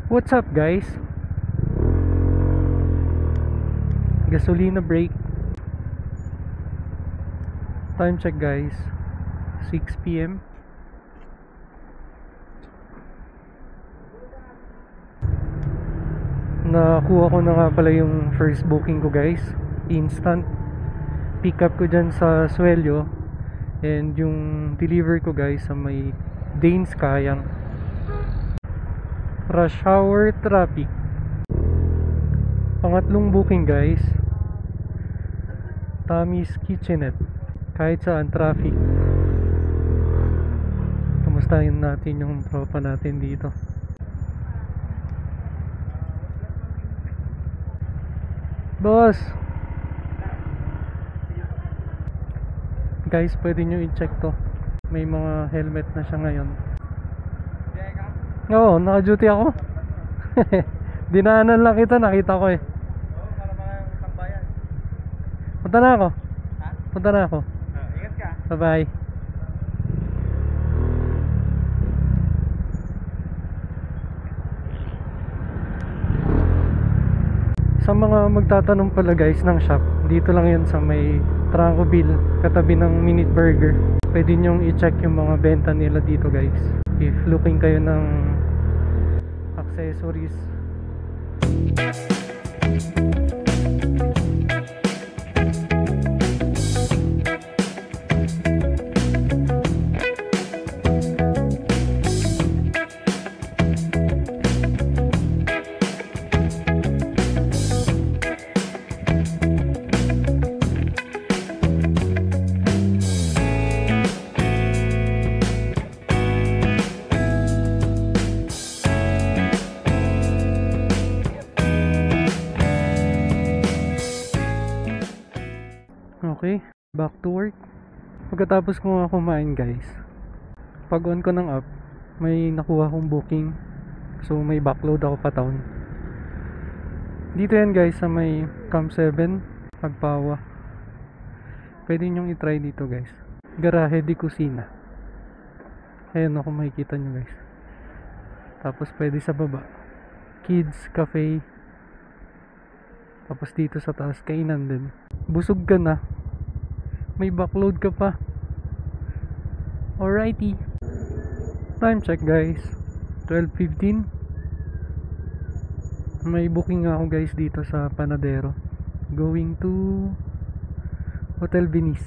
What's up guys? Gasolina break. Time check guys, 6 PM. Nakuha ko na nga pala yung first booking ko guys. Instant pick up ko dyan sa Swelyo. And yung deliver ko guys sa may Danes Kayang. Rush hour traffic. Pangatlong booking guys, Tommy's Kitchenette. Kahit saan traffic. Kamustahin natin yung tropa natin dito. Boss! Guys, pwede nyo i-check to. May mga helmet na siya ngayon. Oo, naka-duty ako. Dinaanan lang kita, nakita ko eh. Oo, para mga tambayan. Punta na ako. Ha? Punta na ako. Ingat ka. Bye bye. Sa mga magtatanong pala guys ng shop, dito lang yun sa may Trancoville, katabi ng Minute Burger. Pwede nyong i-check yung mga benta nila dito guys. If looking kayo ng accessories. Okay, back to work. Pagkatapos ko nga kumain guys, pag on ko ng app, may nakuha kong booking. So may backload ako pa town. Dito yan guys sa may Camp 7, Pagpawa. Pwede nyong itry dito guys. Garahe di Kusina. Ayan ako, makikita nyo guys. Tapos pwede sa baba, Kids Cafe. Tapos dito sa taas, kainan din. Busog ka na, may backload ka pa. Alrighty. Time check guys, 12:15. May booking nga ako guys dito sa Panadero, going to Hotel Venice.